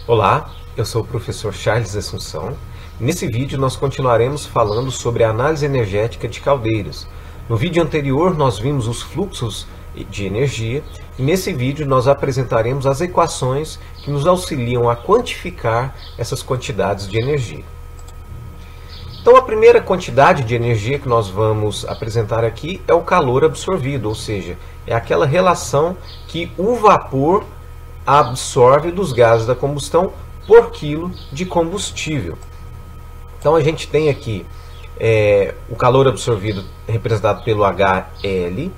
Olá, eu sou o professor Charles Assunção. Nesse vídeo nós continuaremos falando sobre a análise energética de caldeiras. No vídeo anterior nós vimos os fluxos de energia e nesse vídeo nós apresentaremos as equações que nos auxiliam a quantificar essas quantidades de energia. Então a primeira quantidade de energia que nós vamos apresentar aqui é o calor absorvido, ou seja, é aquela relação que o vapor absorve dos gases da combustão por quilo de combustível. Então a gente tem aqui o calor absorvido representado pelo HL,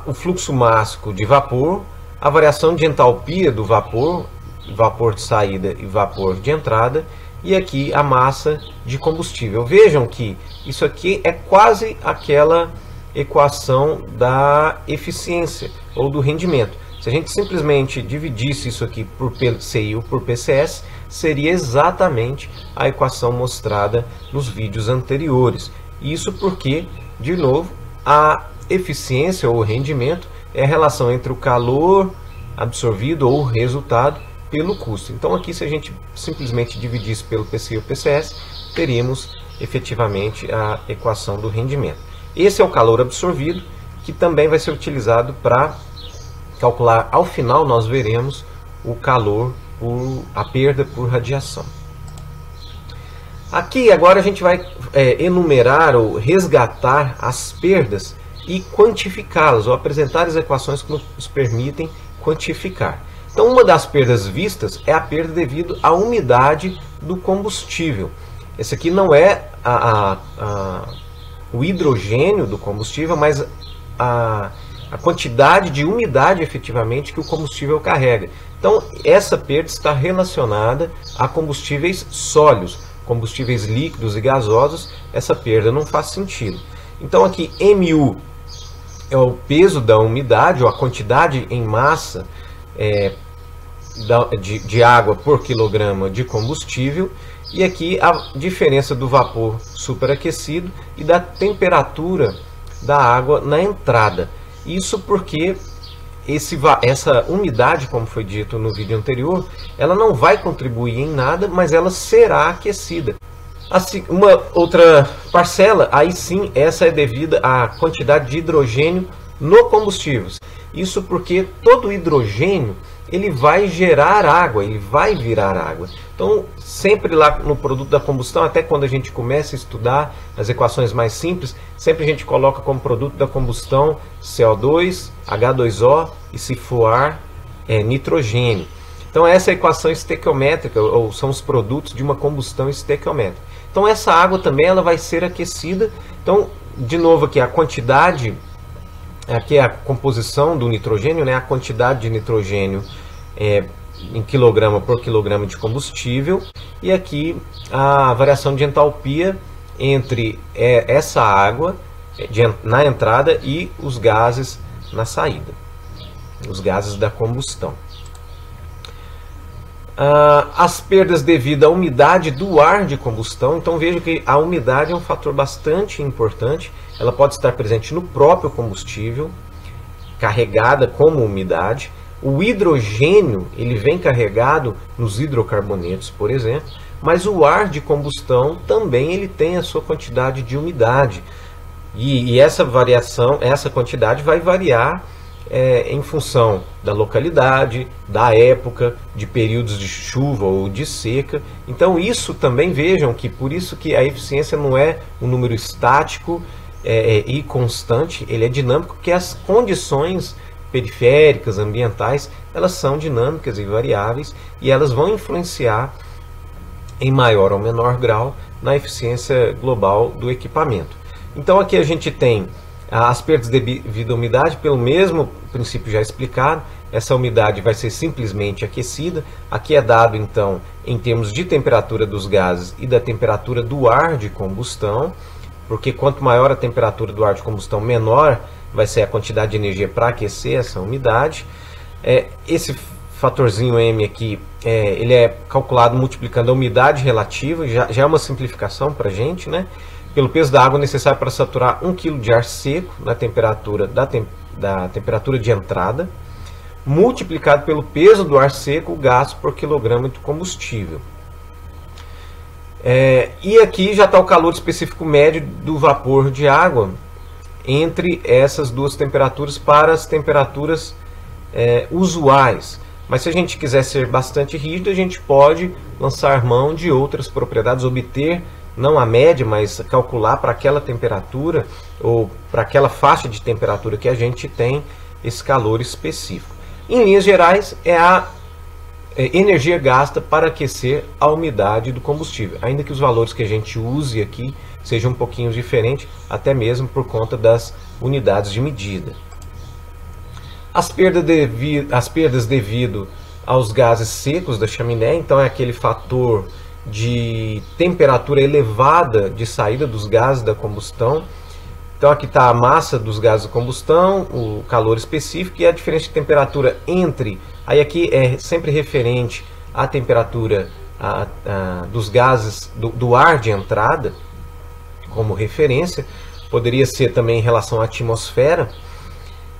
o fluxo mássico de vapor, a variação de entalpia do vapor, vapor de saída e vapor de entrada, e aqui a massa de combustível. Vejam que isso aqui é quase aquela equação da eficiência ou do rendimento. Se a gente simplesmente dividisse isso aqui por PCI ou por PCS, seria exatamente a equação mostrada nos vídeos anteriores. Isso porque, de novo, a eficiência ou rendimento é a relação entre o calor absorvido ou resultado pelo custo. Então aqui, se a gente simplesmente dividisse pelo PCI ou PCS, teríamos efetivamente a equação do rendimento. Esse é o calor absorvido, que também vai ser utilizado para calcular, ao final nós veremos o calor, a perda por radiação. Aqui agora a gente vai enumerar ou resgatar as perdas e quantificá-las, ou apresentar as equações que nos permitem quantificar. Então uma das perdas vistas é a perda devido à umidade do combustível. Esse aqui não é o hidrogênio do combustível, mas a quantidade de umidade efetivamente que o combustível carrega. Então essa perda está relacionada a combustíveis sólidos, combustíveis líquidos e gasosos. Essa perda não faz sentido. Então aqui MU é o peso da umidade, ou a quantidade em massa de água por quilograma de combustível, e aqui a diferença do vapor superaquecido e da temperatura da água na entrada. Isso porque essa umidade, como foi dito no vídeo anterior, ela não vai contribuir em nada, mas ela será aquecida. Assim, uma outra parcela, aí sim, essa é devida à quantidade de hidrogênio no combustível. Isso porque todo hidrogênio ele vai gerar água, ele vai virar água. Então, sempre lá no produto da combustão, até quando a gente começa a estudar as equações mais simples, sempre a gente coloca como produto da combustão CO2, H2O e, se for ar, nitrogênio. Então, essa é a equação estequiométrica, ou são os produtos de uma combustão estequiométrica. Então, essa água também ela vai ser aquecida. Então, de novo aqui, a quantidade, aqui é a composição do nitrogênio, né? A quantidade de nitrogênio em quilograma por quilograma de combustível, e aqui a variação de entalpia entre essa água na entrada e os gases na saída, os gases da combustão. As perdas devido à umidade do ar de combustão. Então veja que a umidade é um fator bastante importante. Ela pode estar presente no próprio combustível, carregada como umidade. O hidrogênio ele vem carregado nos hidrocarbonetos, por exemplo, mas o ar de combustão também ele tem a sua quantidade de umidade. E essa variação, essa quantidade vai variar em função da localidade, da época, de períodos de chuva ou de seca. Então isso também, vejam que por isso que a eficiência não é um número estático e constante, ele é dinâmico, porque as condições periféricas, ambientais, elas são dinâmicas e variáveis, e elas vão influenciar em maior ou menor grau na eficiência global do equipamento. Então aqui a gente tem as perdas devido à umidade, pelo mesmo princípio já explicado. Essa umidade vai ser simplesmente aquecida. Aqui é dado então em termos de temperatura dos gases e da temperatura do ar de combustão, porque quanto maior a temperatura do ar de combustão, menor vai ser a quantidade de energia para aquecer essa umidade. Esse fatorzinho M aqui, ele é calculado multiplicando a umidade relativa, já é uma simplificação para a gente, né? Pelo peso da água necessário para saturar 1 kg de ar seco na temperatura da temperatura de entrada, multiplicado pelo peso do ar seco gasto por quilograma de combustível. E aqui já está o calor específico médio do vapor de água entre essas duas temperaturas para as temperaturas usuais. Mas se a gente quiser ser bastante rígido, a gente pode lançar mão de outras propriedades, obter não a média, mas calcular para aquela temperatura ou para aquela faixa de temperatura que a gente tem esse calor específico. Em linhas gerais, é a energia gasta para aquecer a umidade do combustível, ainda que os valores que a gente use aqui sejam um pouquinho diferentes, até mesmo por conta das unidades de medida. As perdas devido aos gases secos da chaminé, então é aquele fator de temperatura elevada de saída dos gases da combustão. Então aqui está a massa dos gases de combustão, o calor específico e a diferença de temperatura entre, aí aqui é sempre referente à temperatura dos gases do ar de entrada, como referência, poderia ser também em relação à atmosfera,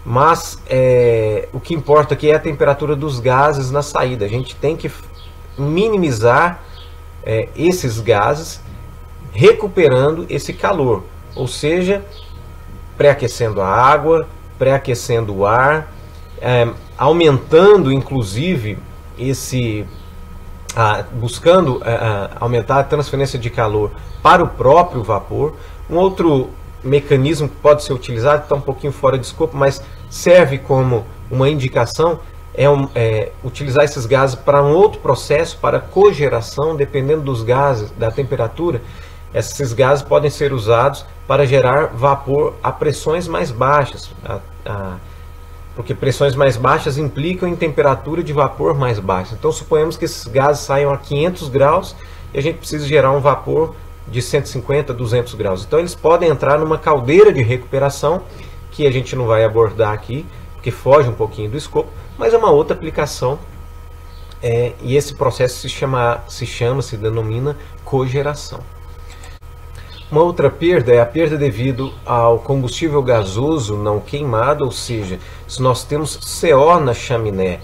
mas o que importa aqui é a temperatura dos gases na saída. A gente tem que minimizar esses gases, recuperando esse calor, ou seja, pré-aquecendo a água, pré-aquecendo o ar, aumentando inclusive buscando aumentar a transferência de calor para o próprio vapor. Um outro mecanismo que pode ser utilizado, está um pouquinho fora de escopo, mas serve como uma indicação, utilizar esses gases para um outro processo, para cogeração, dependendo dos gases, da temperatura. Esses gases podem ser usados para gerar vapor a pressões mais baixas, porque pressões mais baixas implicam em temperatura de vapor mais baixa. Então suponhamos que esses gases saiam a 500 graus e a gente precisa gerar um vapor de 150, 200 graus. Então eles podem entrar numa caldeira de recuperação, que a gente não vai abordar aqui, porque foge um pouquinho do escopo, mas é uma outra aplicação, e esse processo se denomina cogeração. Uma outra perda é a perda devido ao combustível gasoso não queimado, ou seja, se nós temos CO na chaminé,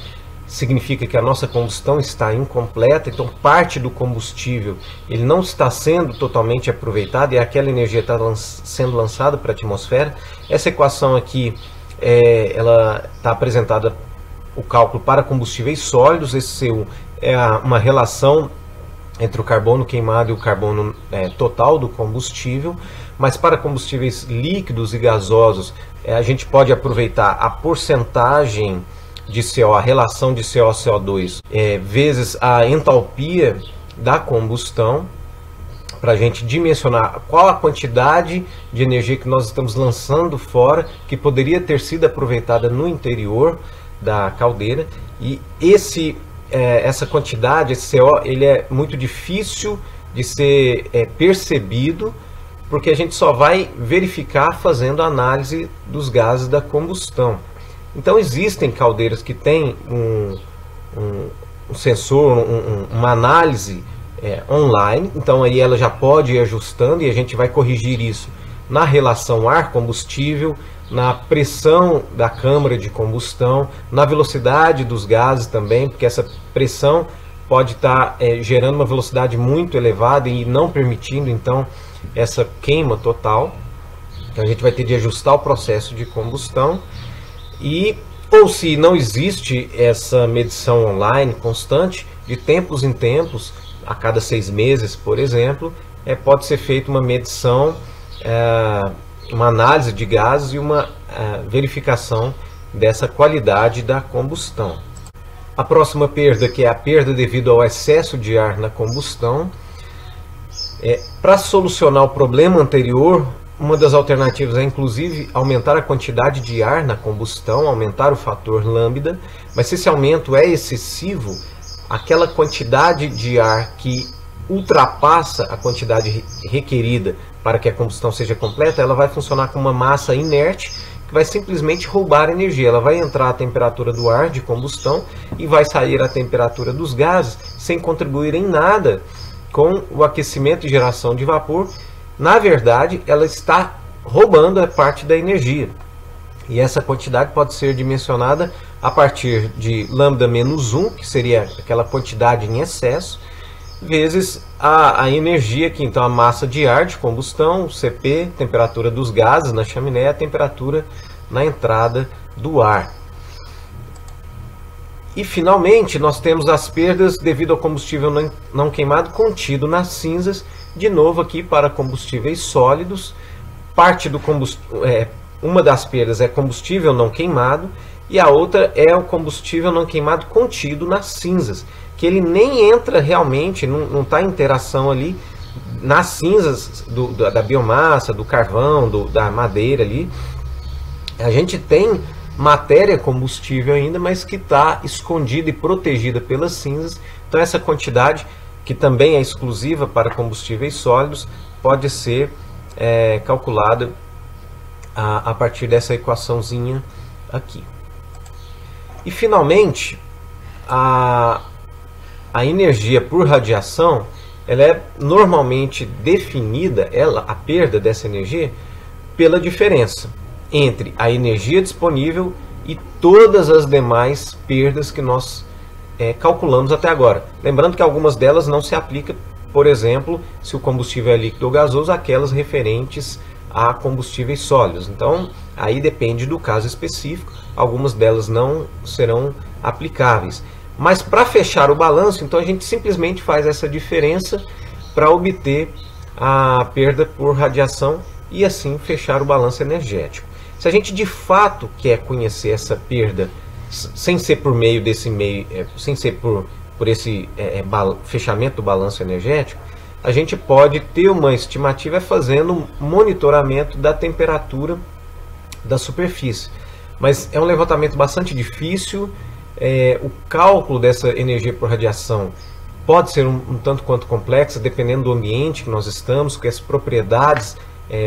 significa que a nossa combustão está incompleta, então parte do combustível ele não está sendo totalmente aproveitado e aquela energia está sendo lançada para a atmosfera. Essa equação aqui, ela está apresentada, o cálculo para combustíveis sólidos. Esse CO é uma relação entre o carbono queimado e o carbono total do combustível, mas para combustíveis líquidos e gasosos, a gente pode aproveitar a porcentagem de CO, a relação de CO a CO2, vezes a entalpia da combustão, para a gente dimensionar qual a quantidade de energia que nós estamos lançando fora, que poderia ter sido aproveitada no interior da caldeira. E essa quantidade, esse CO, ele é muito difícil de ser percebido, porque a gente só vai verificar fazendo a análise dos gases da combustão. Então existem caldeiras que têm um sensor, uma análise online, então aí ela já pode ir ajustando e a gente vai corrigir isso na relação ar-combustível, na pressão da câmara de combustão, na velocidade dos gases também, porque essa pressão pode estar gerando uma velocidade muito elevada e não permitindo então essa queima total. Então a gente vai ter de ajustar o processo de combustão. Ou se não existe essa medição online constante, de tempos em tempos, a cada 6 meses, por exemplo, pode ser feita uma medição, uma análise de gases e uma verificação dessa qualidade da combustão. A próxima perda, que é a perda devido ao excesso de ar na combustão. Para solucionar o problema anterior, uma das alternativas é inclusive aumentar a quantidade de ar na combustão, aumentar o fator lambda, mas se esse aumento é excessivo, aquela quantidade de ar que ultrapassa a quantidade requerida para que a combustão seja completa, ela vai funcionar como uma massa inerte que vai simplesmente roubar energia. Ela vai entrar a temperatura do ar de combustão e vai sair a temperatura dos gases sem contribuir em nada com o aquecimento e geração de vapor. Na verdade, ela está roubando a parte da energia. E essa quantidade pode ser dimensionada a partir de lambda menos 1, que seria aquela quantidade em excesso, vezes a energia aqui, então a massa de ar de combustão, Cp, temperatura dos gases na chaminé, a temperatura na entrada do ar. E finalmente nós temos as perdas devido ao combustível não queimado contido nas cinzas, de novo aqui para combustíveis sólidos. Parte do uma das perdas é combustível não queimado e a outra é o combustível não queimado contido nas cinzas, que ele nem entra realmente, não está em interação ali nas cinzas da biomassa, do carvão, da madeira ali. A gente tem matéria combustível ainda, mas que está escondida e protegida pelas cinzas. Então essa quantidade, que também é exclusiva para combustíveis sólidos, pode ser calculada a partir dessa equaçãozinha aqui. E finalmente, a energia por radiação, ela é normalmente definida, a perda dessa energia, pela diferença entre a energia disponível e todas as demais perdas que nós calculamos até agora. Lembrando que algumas delas não se aplicam, por exemplo, se o combustível é líquido ou gasoso, aquelas referentes a combustíveis sólidos. Então, aí depende do caso específico, algumas delas não serão aplicáveis. Mas para fechar o balanço, então a gente simplesmente faz essa diferença para obter a perda por radiação e assim fechar o balanço energético. Se a gente de fato quer conhecer essa perda sem ser por meio desse sem ser por esse fechamento do balanço energético, a gente pode ter uma estimativa fazendo um monitoramento da temperatura da superfície. Mas é um levantamento bastante difícil. O cálculo dessa energia por radiação pode ser um tanto quanto complexo, dependendo do ambiente que nós estamos, que as propriedades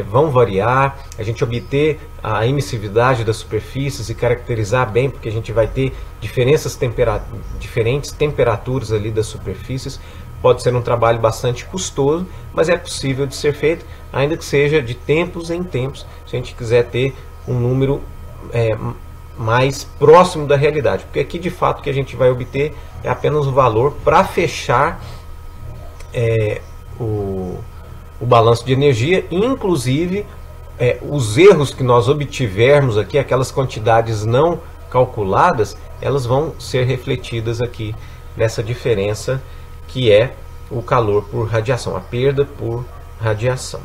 vão variar. A gente obter a emissividade das superfícies e caracterizar bem, porque a gente vai ter diferentes temperaturas ali das superfícies. Pode ser um trabalho bastante custoso, mas é possível de ser feito, ainda que seja de tempos em tempos, se a gente quiser ter um número mais próximo da realidade. Porque aqui de fato o que a gente vai obter é apenas o valor para fechar o balanço de energia, inclusive os erros que nós obtivermos aqui, aquelas quantidades não calculadas, elas vão ser refletidas aqui nessa diferença que é o calor por radiação, a perda por radiação.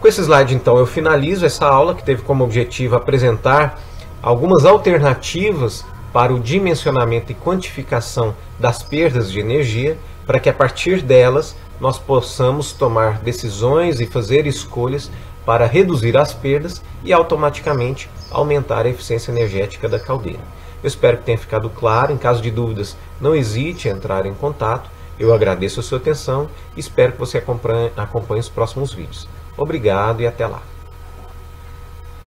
Com esse slide, então, eu finalizo essa aula que teve como objetivo apresentar algumas alternativas para o dimensionamento e quantificação das perdas de energia, para que a partir delas nós possamos tomar decisões e fazer escolhas para reduzir as perdas e automaticamente aumentar a eficiência energética da caldeira. Eu espero que tenha ficado claro. Em caso de dúvidas, não hesite em entrar em contato. Eu agradeço a sua atenção e espero que você acompanhe os próximos vídeos. Obrigado e até lá.